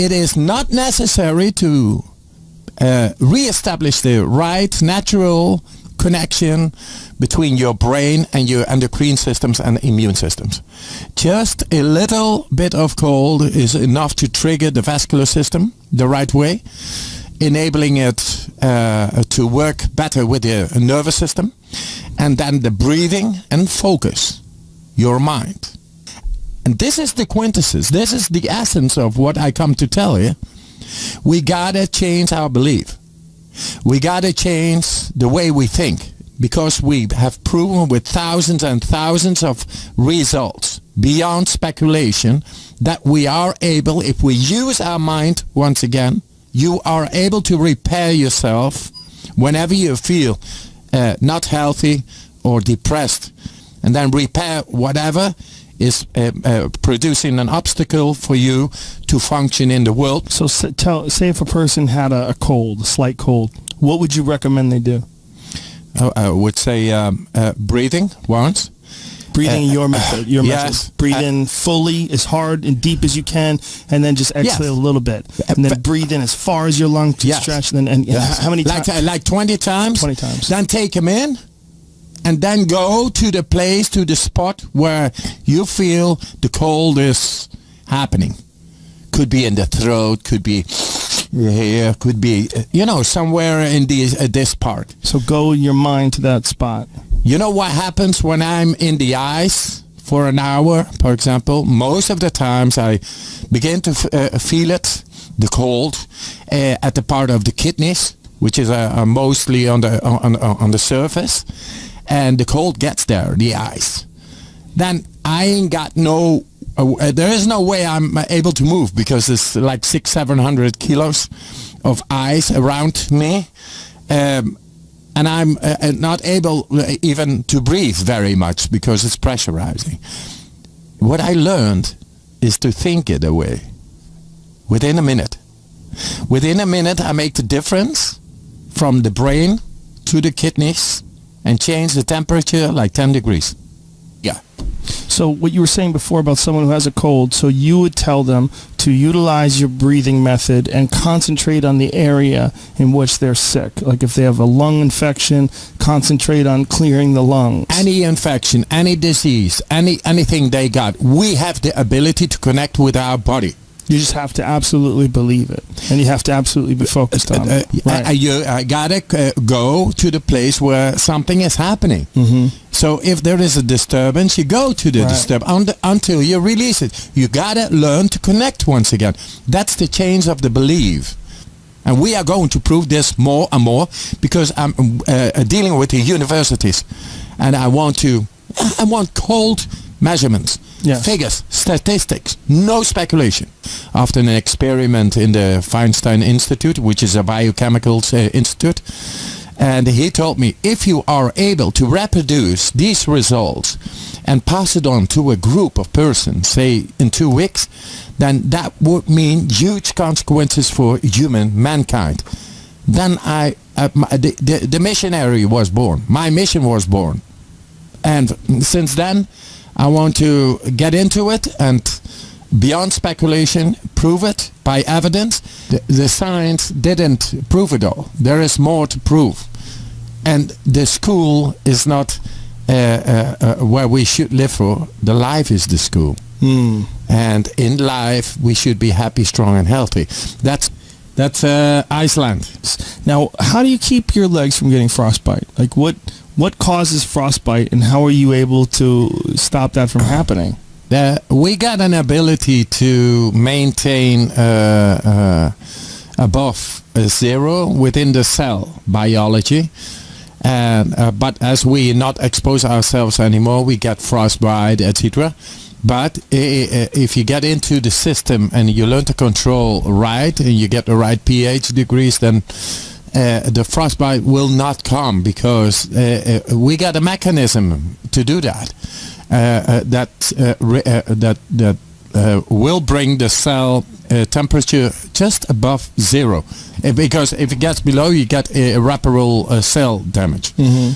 it is not necessary to re-establish the right natural connection between your brain and your endocrine systems and immune systems. Just a little bit of cold is enough to trigger the vascular system the right way, enabling it to work better with the nervous system, and then the breathing and focus your mind. And this is the quintessence, this is the essence of what I come to tell you. We gotta change our belief. We gotta change the way we think, because we have proven with thousands and thousands of results beyond speculation that we are able, if we use our mind once again, you are able to repair yourself whenever you feel not healthy or depressed, and then repair whatever is producing an obstacle for you to function in the world. So say if a person had a cold, a slight cold, what would you recommend they do? I would say breathing once. Breathing your method. Your yes. method. Breathe in fully, as hard and deep as you can, and then just exhale a little bit, and then breathe in as far as your lungs can stretch. And how many times? Like 20 times. 20 times. Then take them in, and then go to the place, to the spot where you feel the cold is happening. Could be in the throat, could be here, could be somewhere in this part. So go your mind to that spot. You know what happens when I'm in the ice for an hour, for example? Most of the times I begin to feel it, the cold, at the part of the kidneys, which is mostly on the surface, and the cold gets there, the ice. Then I ain't got there is no way I'm able to move, because it's like 600-700 kilos of ice around me. And I'm not able even to breathe very much because it's pressurizing. What I learned is to think it away. Within a minute. Within a minute I make the difference from the brain to the kidneys and change the temperature like 10 degrees. Yeah. So what you were saying before about someone who has a cold, so you would tell them to utilize your breathing method and concentrate on the area in which they're sick. Like if they have a lung infection, concentrate on clearing the lungs. Any infection, any disease, anything they got, we have the ability to connect with our body. You just have to absolutely believe it, and you have to absolutely be focused on it. Right. I gotta go to the place where something is happening. Mm-hmm. So if there is a disturbance, you go to the disturbance until you release it. You gotta learn to connect once again. That's the change of the belief. And we are going to prove this more and more, because I'm dealing with the universities, and I want cold measurements. Yes. Figures, statistics, no speculation. After an experiment in the Feinstein Institute, which is a biochemicals institute, and he told me, if you are able to reproduce these results and pass it on to a group of persons, say in 2 weeks, then that would mean huge consequences for mankind. Then the missionary was born. My mission was born. And since then, I want to get into it and, beyond speculation, prove it by evidence. The science didn't prove it all. There is more to prove. And the school is not where we should live for. The life is the school. And in life, we should be happy, strong, and healthy. That's Iceland. Now, how do you keep your legs from getting frostbite? Like what causes frostbite, and how are you able to stop that from happening? We got an ability to maintain above 0 within the cell biology, but as we not expose ourselves anymore, we get frostbite, etc. But if you get into the system and you learn to control right, and you get the right pH degrees, then the frostbite will not come, because we got a mechanism to do that. That will bring the cell temperature just above 0. Because if it gets below, you get irreparable cell damage. Mm-hmm.